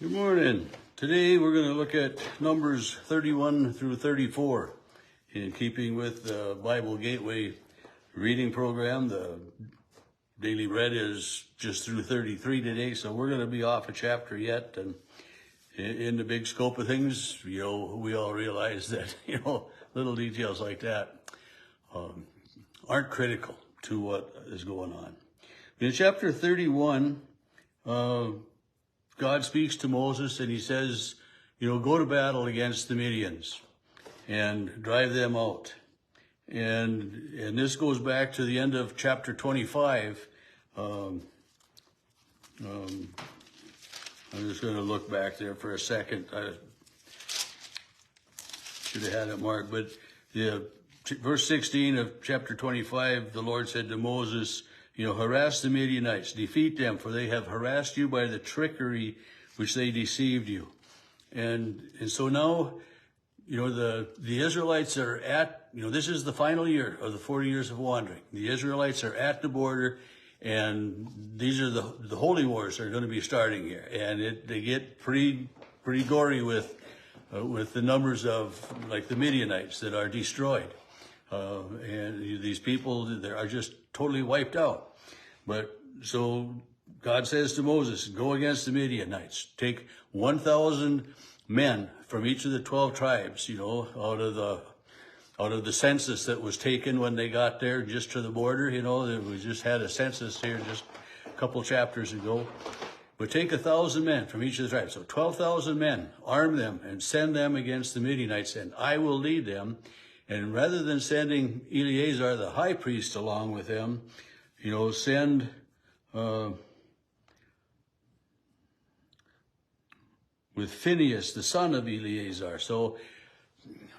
Good morning. Today we're going to look at Numbers 31 through 34 in keeping with the Bible Gateway reading program. The daily read is just through 33 today, so we're going to be off a chapter yet. And in the big scope of things, we all realize that, little details like that aren't critical to what is going on. In chapter 31, God speaks to Moses and he says, go to battle against the Midians and drive them out. And this goes back to the end of chapter 25. I'm just going to look back there for a second. I should have had it marked, but verse 16 of chapter 25, the Lord said to Moses, harass the Midianites, defeat them, for they have harassed you by the trickery which they deceived you. And so now, the Israelites are at, this is the final year of the 40 years of wandering. The Israelites are at the border, and these are the holy wars are going to be starting here. And they get pretty gory with the numbers of, like, the Midianites that are destroyed. And these people that are just totally wiped out. But so God says to Moses, go against the Midianites. Take 1,000 men from each of the 12 tribes, out of the census that was taken when they got there just to the border. We just had a census here just a couple chapters ago. But take 1,000 men from each of the tribes. So 12,000 men, arm them and send them against the Midianites, and I will lead them. And rather than sending Eleazar, the high priest, along with them, send with Phinehas, the son of Eleazar. So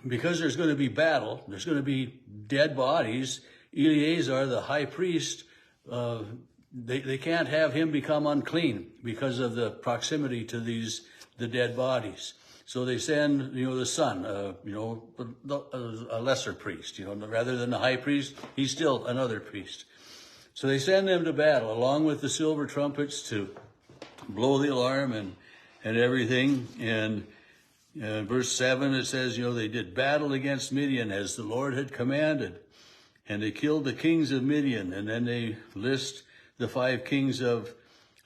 because there's going to be battle, there's going to be dead bodies, Eleazar, the high priest, they can't have him become unclean because of the proximity to the dead bodies. So they send, the son, a lesser priest, rather than the high priest, he's still another priest. So they send them to battle along with the silver trumpets to blow the alarm and everything. And verse 7, it says, they did battle against Midian as the Lord had commanded. And they killed the kings of Midian. And then they list the 5 kings of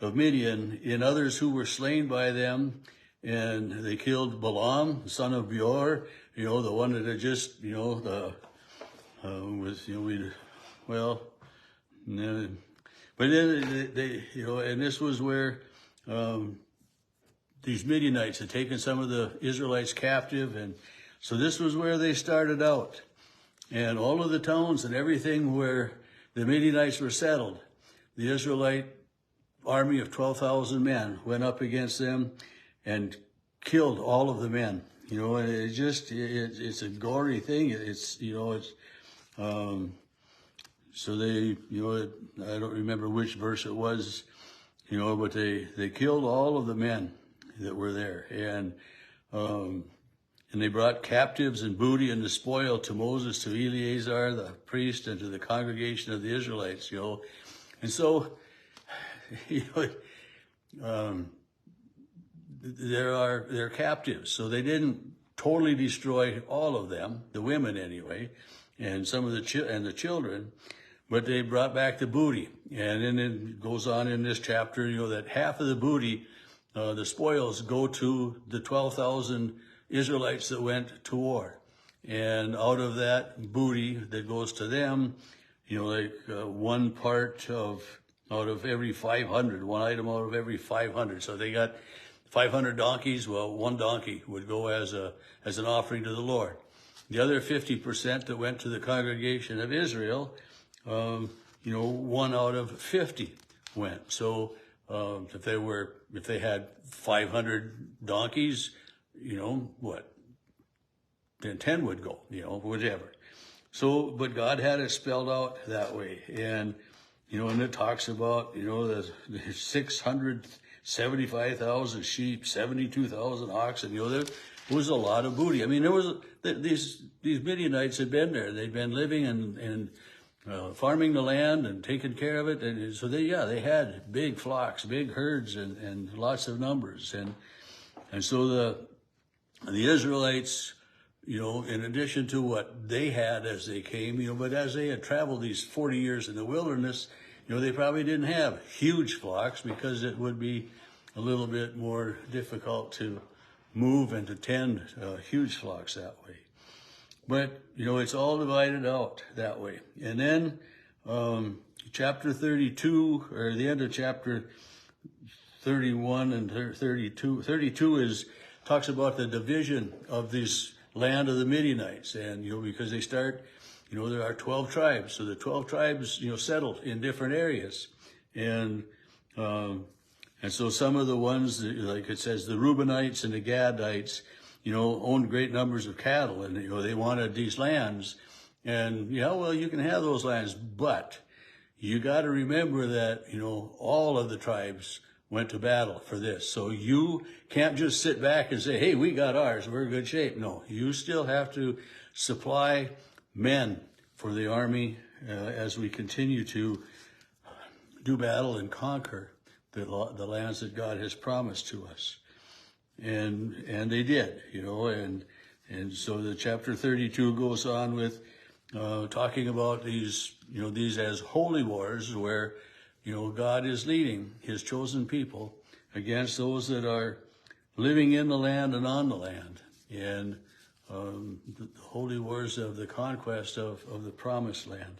Midian and others who were slain by them. And they killed Balaam, the son of Beor, the one that had just, but then they, and this was where these Midianites had taken some of the Israelites captive. And so this was where they started out. And all of the towns and everything where the Midianites were settled, the Israelite army of 12,000 men went up against them and killed all of the men. And it's a gory thing. So they, I don't remember which verse it was, but they killed all of the men that were there. And they brought captives and booty and the spoil to Moses, to Eleazar, the priest, and to the congregation of the Israelites, And so, they're captives. So they didn't totally destroy all of them, the women anyway, and some of the children, but they brought back the booty. And then it goes on in this chapter, that half of the booty, the spoils, go to the 12,000 Israelites that went to war. And out of that booty that goes to them, one part out of every 500, one item out of every 500. So they got 500 donkeys. Well, one donkey would go as an offering to the Lord. The other 50% that went to the congregation of Israel, 1 out of 50 went. So if they had 500 donkeys, then 10 would go, whatever. So, but God had it spelled out that way. And, and it talks about, the 675,000 sheep, 72,000 oxen, there was a lot of booty. I mean, these Midianites had been there. They'd been living and farming the land and taking care of it. And so they had big flocks, big herds, and lots of numbers. And so the Israelites, in addition to what they had as they came, but as they had traveled these 40 years in the wilderness, they probably didn't have huge flocks because it would be a little bit more difficult to move and to tend huge flocks that way. But, it's all divided out that way. And then chapter 32, or the end of chapter 31 and 32, 32 talks about the division of this land of the Midianites. And, because they start, there are 12 tribes. So the 12 tribes, settled in different areas. And so some of the ones, like it says, the Reubenites and the Gadites, owned great numbers of cattle, and, they wanted these lands. And, you can have those lands, but you got to remember that, all of the tribes went to battle for this. So you can't just sit back and say, hey, we got ours, we're in good shape. No, you still have to supply men for the army as we continue to do battle and conquer the lands that God has promised to us. And they did, and so the chapter 32 goes on with talking about these as holy wars where, God is leading his chosen people against those that are living in the land and on the land. And the holy wars of the conquest of the promised land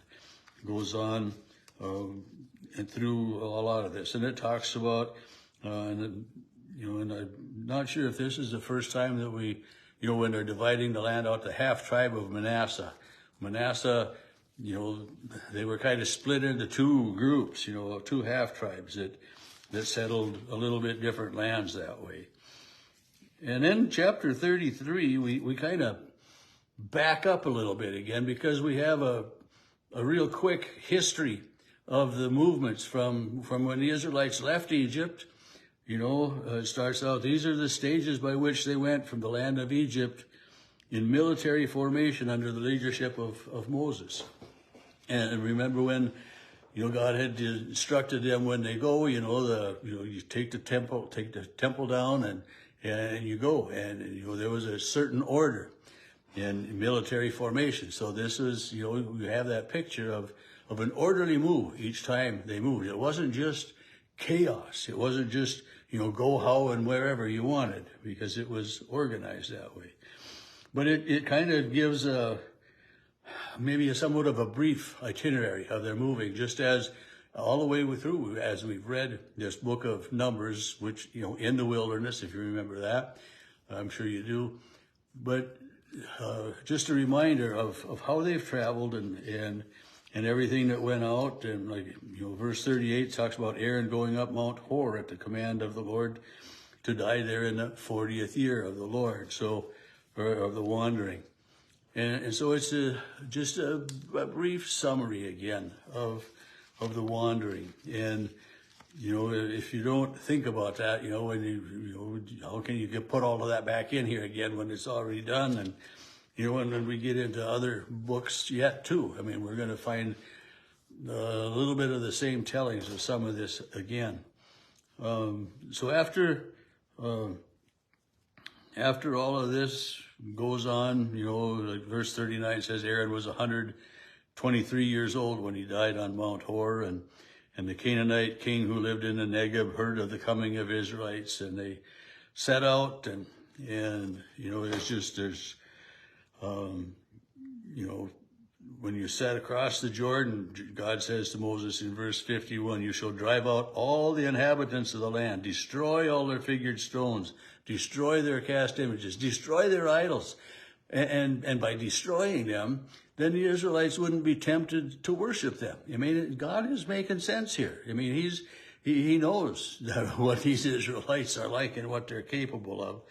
goes on and through a lot of this. And it talks about, and I'm not sure if this is the first time that we, when they're dividing the land out, the half tribe of Manasseh. Manasseh, they were kind of split into two groups, of two half tribes that settled a little bit different lands that way. And then chapter 33, we kind of back up a little bit again because we have a real quick history of the movements from when the Israelites left Egypt. It starts out, these are the stages by which they went from the land of Egypt in military formation under the leadership of Moses. And remember when, God had instructed them when they go, you take the temple down and you go. And, there was a certain order in military formation. So this is, we have that picture of an orderly move each time they moved. It wasn't just chaos. It wasn't just, go how and wherever you wanted, because it was organized that way. But it kind of gives maybe somewhat of a brief itinerary of their moving, just as all the way through, as we've read this book of Numbers, which, in the wilderness, if you remember that, I'm sure you do. But just a reminder of how they've traveled and everything that went out. And like, verse 38 talks about Aaron going up Mount Hor at the command of the Lord to die there in the 40th year of the Lord, or of the wandering. And so it's just a brief summary again of the wandering. And, if you don't think about that, when how can you put all of that back in here again when it's already done? And, and when we get into other books yet too, I mean, we're going to find a little bit of the same tellings of some of this again. So after all of this goes on, like verse 39 says, Aaron was 123 years old when he died on Mount Hor, and the Canaanite king who lived in the Negeb heard of the coming of Israelites, and they set out, and it's just, there's, when you set across the Jordan, God says to Moses in verse 51, you shall drive out all the inhabitants of the land, destroy all their figured stones, destroy their cast images, destroy their idols. And by destroying them, then the Israelites wouldn't be tempted to worship them. I mean, God is making sense here. I mean, he knows what these Israelites are like and what they're capable of.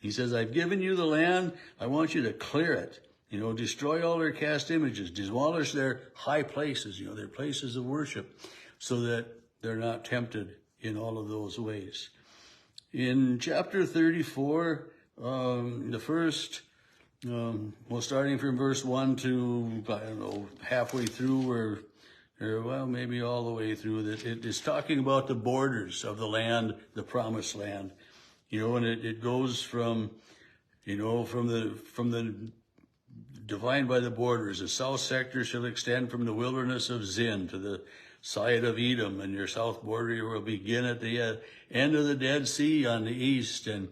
He says, I've given you the land. I want you to clear it. Destroy all their cast images, demolish their high places, their places of worship, so that they're not tempted in all of those ways. In chapter 34, the first, starting from verse 1 to, halfway through, or maybe all the way through, that it is talking about the borders of the land, the promised land. and it goes from, from the defined by the borders. The south sector shall extend from the wilderness of Zin to the side of Edom, and your south border will begin at the end of the Dead Sea on the east. And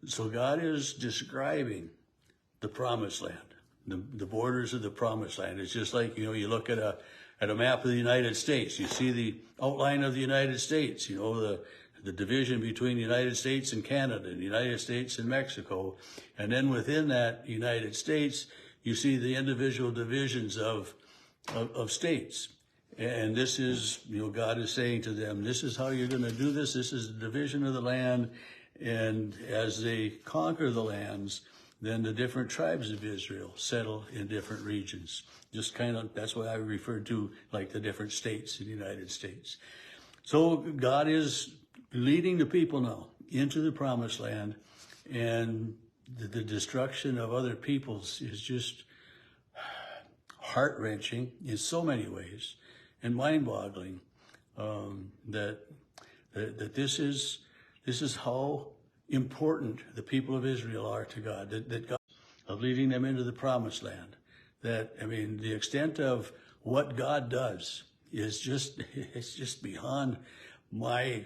so God is describing the promised land, the borders of the promised land. It's just like, you look at a map of the United States, you see the outline of the United States, the division between the United States and Canada, and the United States and Mexico. And then within that United States, you see the individual divisions of states. And this is, God is saying to them, this is how you're going to do this. This is the division of the land. And as they conquer the lands, then the different tribes of Israel settle in different regions. Just that's why I referred to like the different states in the United States. So God is leading the people now into the promised land, and the destruction of other peoples is just heart-wrenching in so many ways, and mind-boggling, that this is how important the people of Israel are to God, that God of leading them into the promised land. The extent of what God does is it's just beyond my